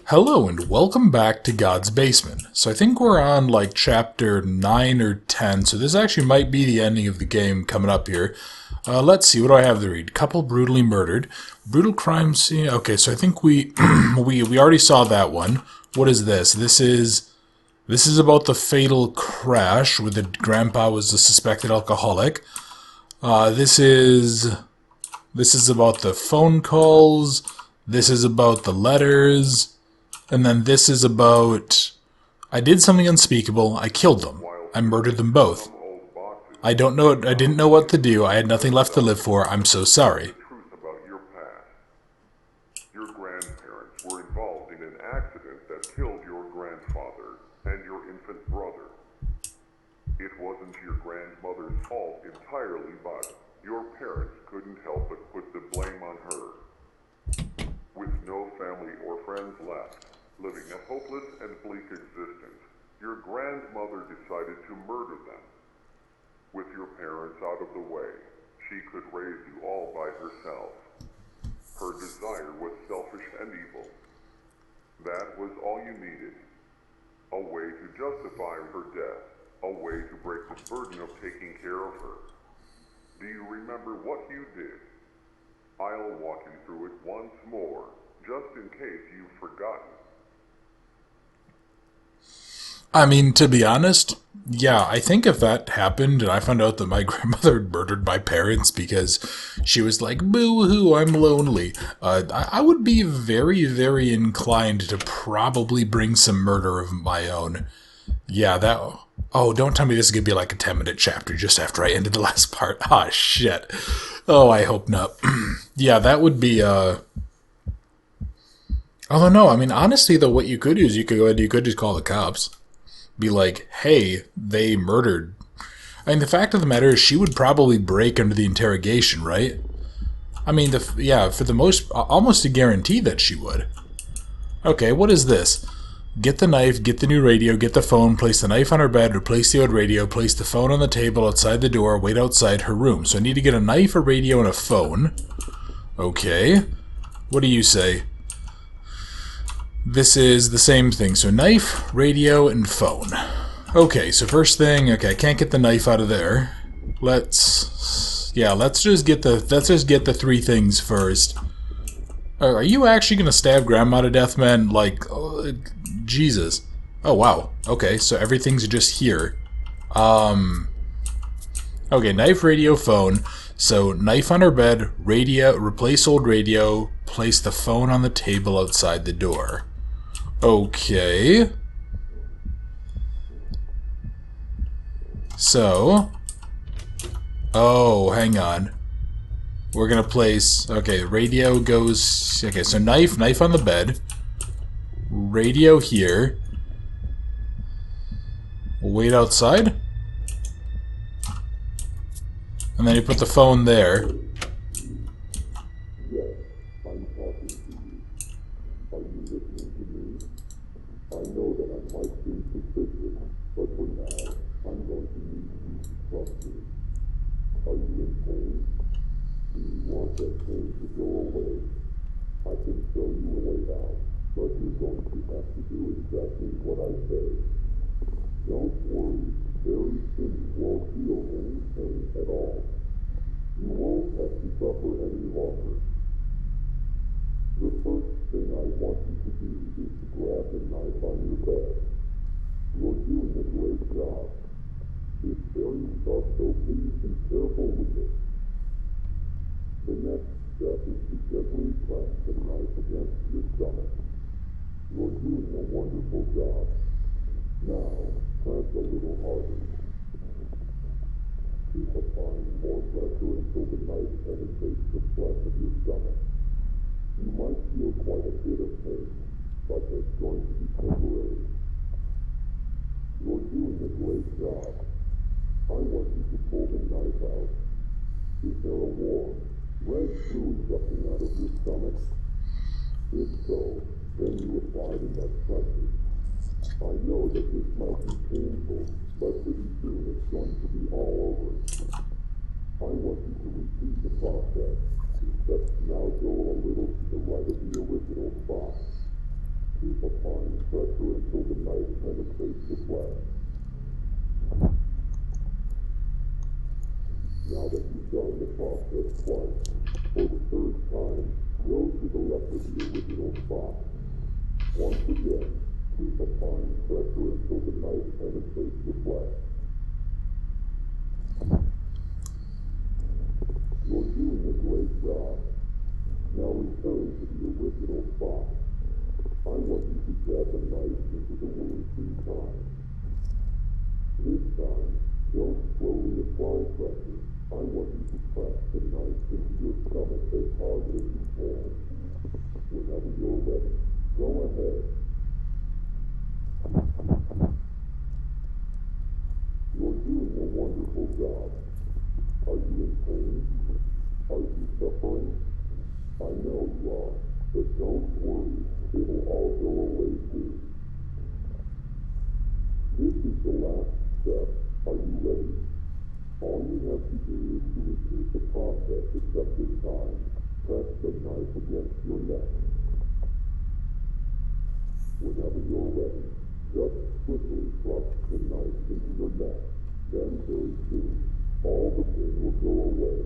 Hello and welcome back to God's Basement. So I think we're on like chapter 9 or 10, so this actually might be the ending of the game coming up here. Let's see, what do I have to read? Couple brutally murdered. Brutal crime scene. Okay, so I think we we already saw that one. What is this? This is about the fatal crash where the grandpa was the suspected alcoholic. This is about the phone calls. This is about the letters. And then this is about, I did something unspeakable, I killed them. I murdered them both. I didn't know what to do, I had nothing left to live for, I'm so sorry. Your grandparents were involved in an accident that killed your grandfather and your infant brother. It wasn't your grandmother's fault entirely, but your parents couldn't help but put the blame on her. With no family or friends left, living a hopeless and bleak existence, your grandmother decided to murder them. With your parents out of the way, she could raise you all by herself. Her desire was selfish and evil. That was all you needed. A way to justify her death. A way to break the burden of taking care of her. Do you remember what you did? I'll walk you through it once more, just in case you've forgotten. I mean, to be honest, yeah, I think if that happened and I found out that my grandmother murdered my parents because she was like, boo-hoo, I'm lonely, I would be very, very inclined to probably bring some murder of my own. Yeah, that... Oh, don't tell me this is going to be like a 10-minute chapter just after I ended the last part. Ah, shit. Oh, I hope not. Yeah, that would be, Although, no, I mean, honestly, though, what you could do is you could just call the cops. Be like, hey, they murdered. I mean, the fact of the matter is she would probably break under the interrogation, right? I mean, yeah, for the most, almost a guarantee that she would. Okay, what is this? Get the knife, get the new radio, get the phone, place the knife on her bed, replace the old radio, place the phone on the table outside the door, wait outside her room. So I need to get a knife, a radio, and a phone. Okay. What do you say? This is the same thing. So knife, radio, and phone. Okay, so first thing, okay, I can't get the knife out of there. Let's just get the three things first. Are you actually gonna stab Grandma to death, man? Like, Jesus. Oh, wow. Okay, so everything's just here. Okay, knife, radio, phone. So, knife on her bed, radio, replace old radio, place the phone on the table outside the door. Okay. So. Oh, hang on. We're gonna place, okay, radio goes, okay, so knife on the bed. Radio here. We'll wait outside. And then you put the phone there. I know that I might seem suspicious, but for now, I'm going to need you to trust me. Are you in pain? Do you want that pain to go away? I can show you a way out, but you're going to have to do exactly what I say. Don't worry, very soon won't feel any pain at all. You won't have to suffer any longer. The first thing I want you to do is to grab the knife on your bed. You're doing a great job. It's very sharp, so please be careful with it. The next step is to gently press the knife against your stomach. You're doing a wonderful job. Now, press a little harder. Keep applying more pressure until the knife penetrates the flesh of your stomach. You might feel quite a bit of pain, but it's going to be temporary. You're doing a great job. I want you to pull the knife out. Is there a warm, red fluid dropping out of your stomach? If so, then you applied enough pressure. I know that this might be painful, but pretty soon it's going to be all over. I want you to repeat the process. Except now go a little to the right of the original spot. Keep applying pressure until the knife penetrates the flesh. Now that you've done the process twice, for the third time, go to the left of the original spot. Once again, keep applying pressure until the knife penetrates the flesh. You're doing a great job. Now return to the original spot. I want you to jab the knife into the wound 3 times. This time, don't slowly apply pressure. I want you to press the knife into your stomach as hard as you can. Whenever you're ready, go ahead. You're doing a wonderful job. Are you in pain? Are you suffering? I know you are, but don't worry. It'll all go away too. This is the last step. Are you ready? All you have to do is to repeat the process except this time. Press the knife against your neck. Whenever you're ready, just quickly thrust the knife into your neck. Then very soon, all the pain will go away.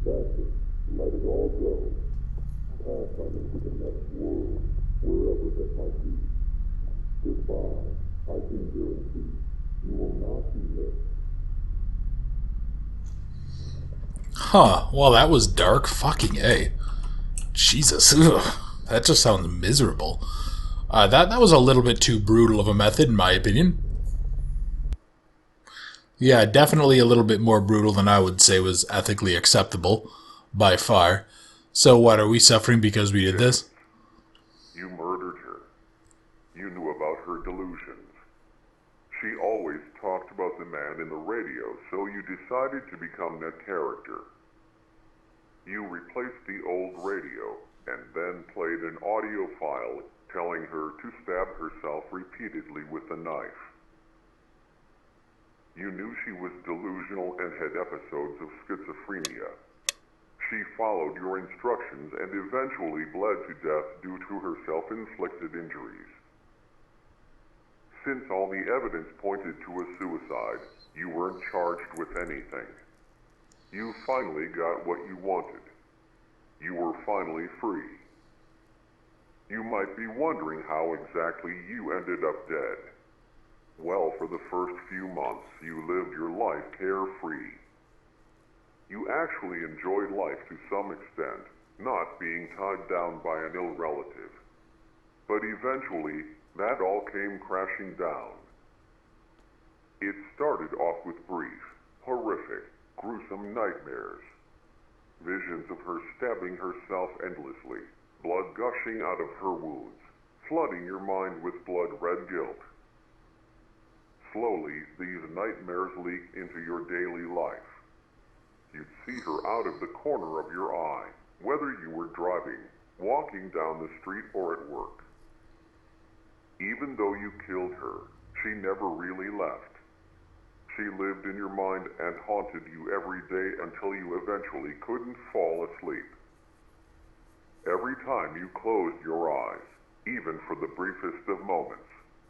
That's it. Let it all go. Pass on into the next world, wherever that might be. Goodbye. I can guarantee you will not be missed. Huh. Well, that was dark. Fucking A. Jesus. Ugh. That just sounds miserable. That was a little bit too brutal of a method, in my opinion. Yeah, definitely a little bit more brutal than I would say was ethically acceptable, by far. So what, are we suffering because we did this? You murdered her. You knew about her delusions. She always talked about the man in the radio, so you decided to become that character. You replaced the old radio, and then played an audio file telling her to stab herself repeatedly with a knife. You knew she was delusional and had episodes of schizophrenia. She followed your instructions and eventually bled to death due to her self-inflicted injuries. Since all the evidence pointed to a suicide, you weren't charged with anything. You finally got what you wanted. You were finally free. You might be wondering how exactly you ended up dead. Well, for the first few months, you lived your life carefree. You actually enjoyed life to some extent, not being tied down by an ill relative. But eventually, that all came crashing down. It started off with brief, horrific, gruesome nightmares. Visions of her stabbing herself endlessly, blood gushing out of her wounds, flooding your mind with blood-red guilt. Slowly, these nightmares leaked into your daily life. You'd see her out of the corner of your eye, whether you were driving, walking down the street, or at work. Even though you killed her, she never really left. She lived in your mind and haunted you every day until you eventually couldn't fall asleep. Every time you closed your eyes, even for the briefest of moments,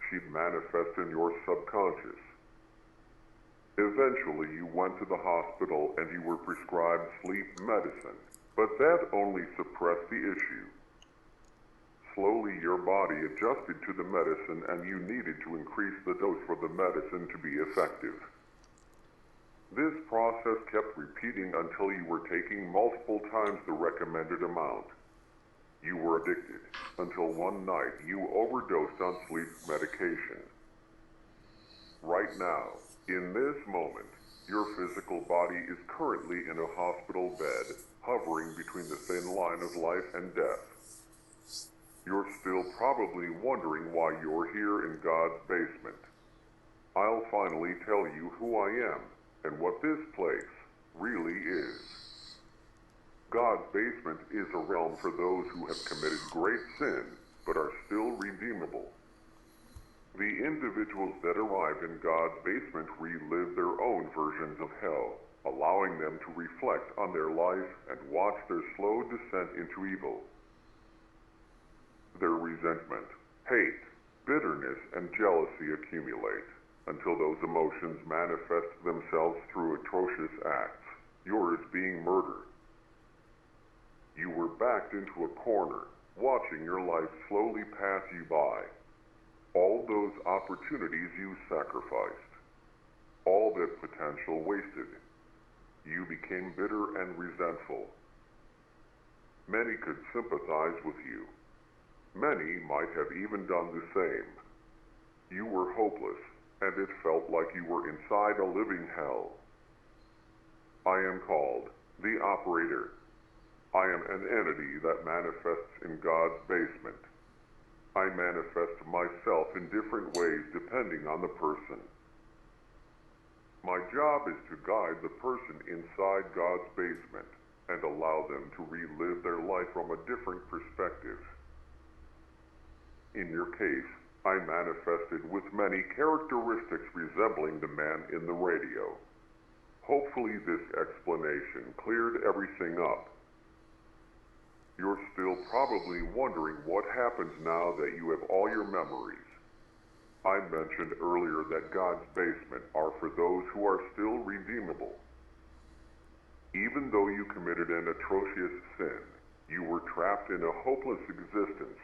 she'd manifest in your subconscious. Eventually, you went to the hospital and you were prescribed sleep medicine, but that only suppressed the issue. Slowly, your body adjusted to the medicine and you needed to increase the dose for the medicine to be effective. This process kept repeating until you were taking multiple times the recommended amount. You were addicted, until one night you overdosed on sleep medication. Right now, in this moment, your physical body is currently in a hospital bed, hovering between the thin line of life and death. You're still probably wondering why you're here in God's basement. I'll finally tell you who I am and what this place really is. God's basement is a realm for those who have committed great sin but are still redeemable. The individuals that arrive in God's basement relive their own versions of hell, allowing them to reflect on their life and watch their slow descent into evil. Their resentment, hate, bitterness, and jealousy accumulate until those emotions manifest themselves through atrocious acts, yours being murder. You were backed into a corner, watching your life slowly pass you by. All those opportunities you sacrificed. All that potential wasted. You became bitter and resentful. Many could sympathize with you. Many might have even done the same. You were hopeless, and it felt like you were inside a living hell. I am called the Operator. I am an entity that manifests in God's basement. I manifest myself in different ways depending on the person. My job is to guide the person inside God's basement and allow them to relive their life from a different perspective. In your case, I manifested with many characteristics resembling the man in the radio. Hopefully this explanation cleared everything up. You're still probably wondering what happens now that you have all your memories. I mentioned earlier that God's basement are for those who are still redeemable. Even though you committed an atrocious sin, you were trapped in a hopeless existence.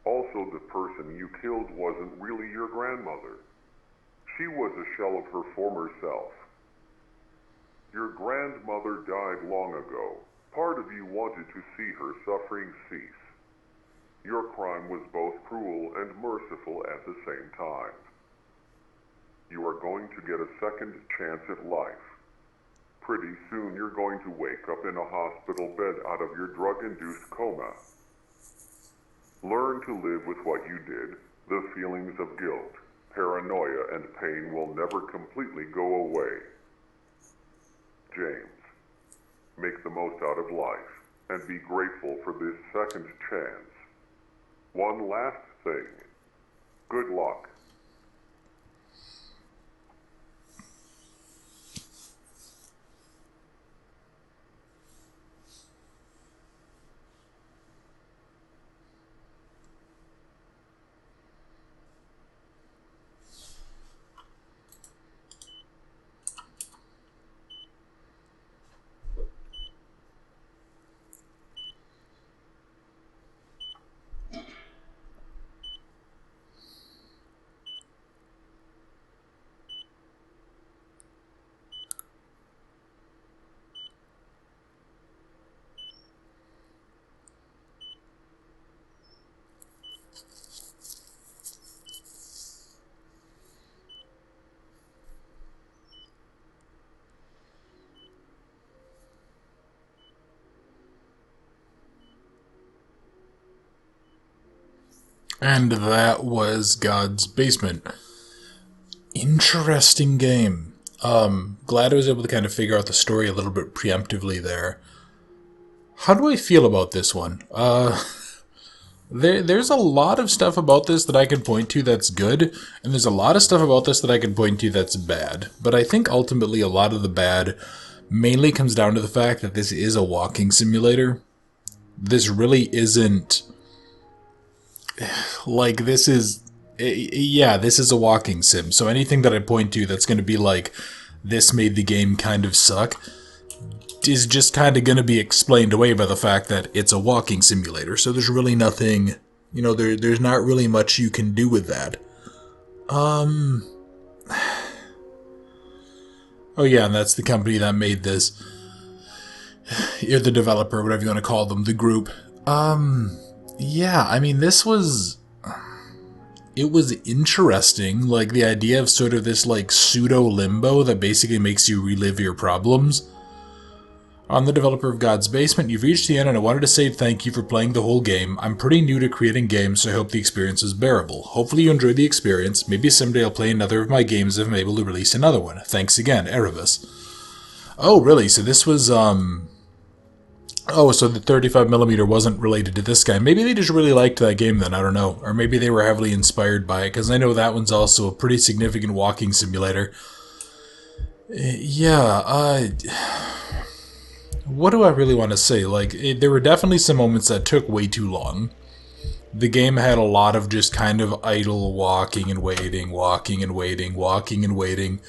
Also, the person you killed wasn't really your grandmother. She was a shell of her former self. Your grandmother died long ago. Part of you wanted to see her suffering cease. Your crime was both cruel and merciful at the same time. You are going to get a second chance at life. Pretty soon you're going to wake up in a hospital bed out of your drug-induced coma. Learn to live with what you did. The feelings of guilt, paranoia, and pain will never completely go away. James, make the most out of life, and be grateful for this second chance. One last thing. Good luck. And that was God's Basement. Interesting game. Glad I was able to kind of figure out the story a little bit preemptively there. How do I feel about this one? There's a lot of stuff about this that I can point to that's good, and there's a lot of stuff about this that I can point to that's bad. But I think ultimately a lot of the bad mainly comes down to the fact that this is a walking simulator. This really isn't... Like, this is... Yeah, this is a walking sim, so anything that I point to that's going to be like, this made the game kind of suck, is just kind of going to be explained away by the fact that it's a walking simulator, so there's really nothing, you know, there's not really much you can do with that. Oh yeah, and that's the company that made this. You're the developer, whatever you want to call them, the group. Yeah, I mean, this was... It was interesting, like the idea of sort of this like pseudo-limbo that basically makes you relive your problems. I'm the developer of God's Basement. You've reached the end and I wanted to say thank you for playing the whole game. I'm pretty new to creating games, so I hope the experience is bearable. Hopefully you enjoyed the experience. Maybe someday I'll play another of my games if I'm able to release another one. Thanks again, Erebus. Oh, really? So this was, Oh, so the 35mm wasn't related to this guy. Maybe they just really liked that game then, I don't know. Or maybe they were heavily inspired by it, because I know that one's also a pretty significant walking simulator. Yeah, what do I really want to say? Like, there were definitely some moments that took way too long. the game had a lot of just kind of idle walking and waiting, walking and waiting, walking and waiting.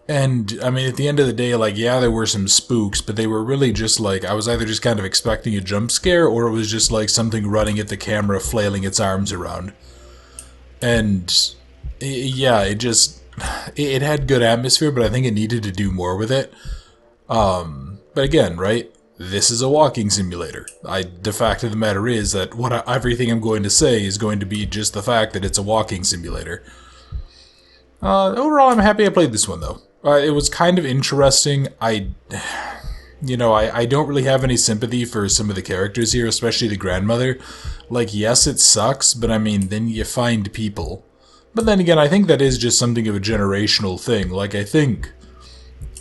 And, I mean, at the end of the day, like, yeah, there were some spooks, but they were really just like, I was either just kind of expecting a jump scare, or it was just like something running at the camera, flailing its arms around. And, yeah, it had good atmosphere, but I think it needed to do more with it. But again, right, this is a walking simulator. The fact of the matter is that everything I'm going to say is going to be just the fact that it's a walking simulator. Overall, I'm happy I played this one, though. It was kind of interesting. I don't really have any sympathy for some of the characters here, especially the grandmother. Like, yes, it sucks, but I mean, then you find people. But then again, I think that is just something of a generational thing. Like, I think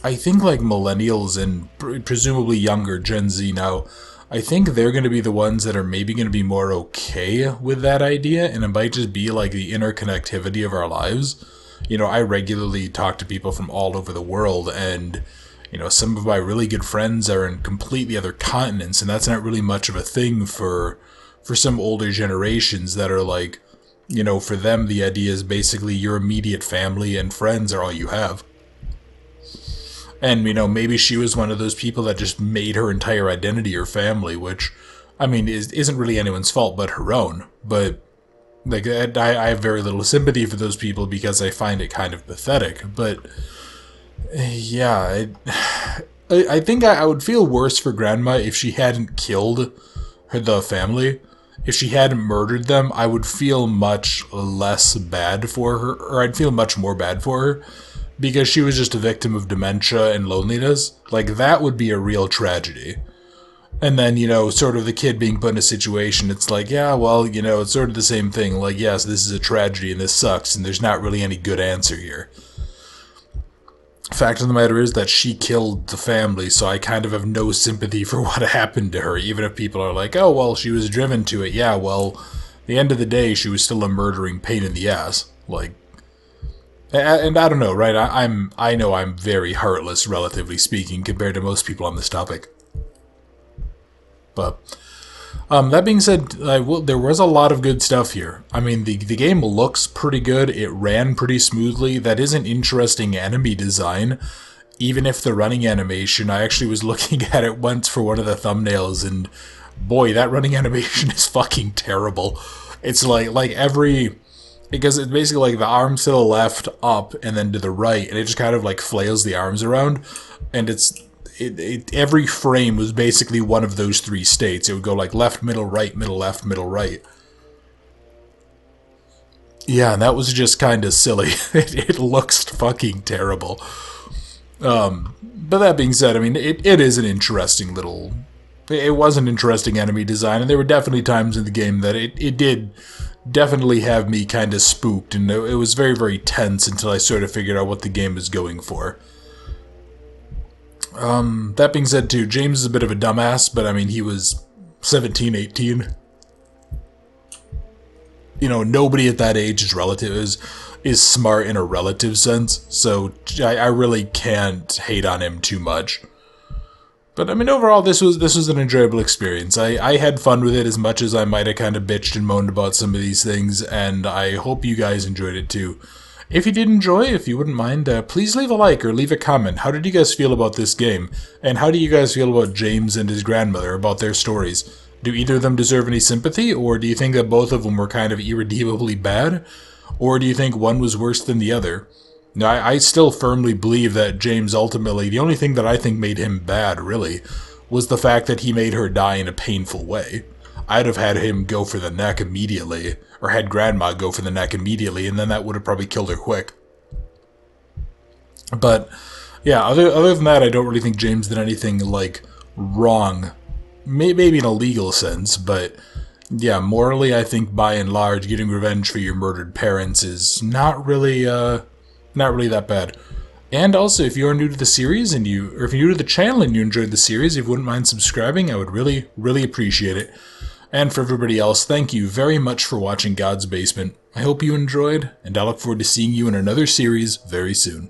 like millennials and presumably younger Gen Z now, I think they're going to be the ones that are maybe going to be more okay with that idea, and it might just be like the interconnectivity of our lives. You know, I regularly talk to people from all over the world, and, you know, some of my really good friends are in completely other continents, and that's not really much of a thing for some older generations that are like, you know, for them the idea is basically your immediate family and friends are all you have. And, you know, maybe she was one of those people that just made her entire identity her family, which, I mean, isn't really anyone's fault but her own. But, like, I have very little sympathy for those people because I find it kind of pathetic. But, yeah, I think I would feel worse for Grandma if she hadn't killed the family. If she hadn't murdered them, I would feel much less bad for her, or I'd feel much more bad for her. Because she was just a victim of dementia and loneliness. Like, that would be a real tragedy. And then, you know, sort of the kid being put in a situation, it's like, yeah, well, you know, it's sort of the same thing. Like, yes, this is a tragedy and this sucks, and there's not really any good answer here. Fact of the matter is that she killed the family, so I kind of have no sympathy for what happened to her, even if people are like, oh, well, she was driven to it. Yeah, well, at the end of the day, she was still a murdering pain in the ass. Like, and I don't know, right? I know I'm very heartless, relatively speaking, compared to most people on this topic. But that being said, there was a lot of good stuff here. I mean, the game looks pretty good. It ran pretty smoothly. That is an interesting enemy design. Even if the running animation, I actually was looking at it once for one of the thumbnails, and boy, that running animation is fucking terrible. It's like every... Because it's basically like the arms to the left, up, and then to the right, and it just kind of like flails the arms around, and every frame was basically one of those three states. It would go like left, middle, right, middle, left, middle, right. Yeah, and that was just kind of silly. It looks fucking terrible. But that being said, I mean, it is an interesting little... It was an interesting enemy design, and there were definitely times in the game that it did definitely have me kind of spooked, and it was very, very tense until I sort of figured out what the game was going for. That being said, too, James is a bit of a dumbass, but I mean, he was 17, 18. You know, nobody at that age is smart in a relative sense, so I really can't hate on him too much. But I mean, overall, this was an enjoyable experience. I had fun with it as much as I might have kind of bitched and moaned about some of these things, and I hope you guys enjoyed it too. If you did enjoy, if you wouldn't mind, please leave a like or leave a comment. How did you guys feel about this game? And how do you guys feel about James and his grandmother, about their stories? Do either of them deserve any sympathy, or do you think that both of them were kind of irredeemably bad? Or do you think one was worse than the other? Now, I still firmly believe that James ultimately, the only thing that I think made him bad, really, was the fact that he made her die in a painful way. I'd have had him go for the neck immediately, or had Grandma go for the neck immediately, and then that would have probably killed her quick. But, yeah, other than that, I don't really think James did anything, like, wrong. Maybe in a legal sense, but, yeah, morally, I think, by and large, getting revenge for your murdered parents is not really that bad. And also, if you are new to the series, or if you're new to the channel and you enjoyed the series, if you wouldn't mind subscribing, I would really, really appreciate it. And for everybody else, thank you very much for watching God's Basement. I hope you enjoyed, and I look forward to seeing you in another series very soon.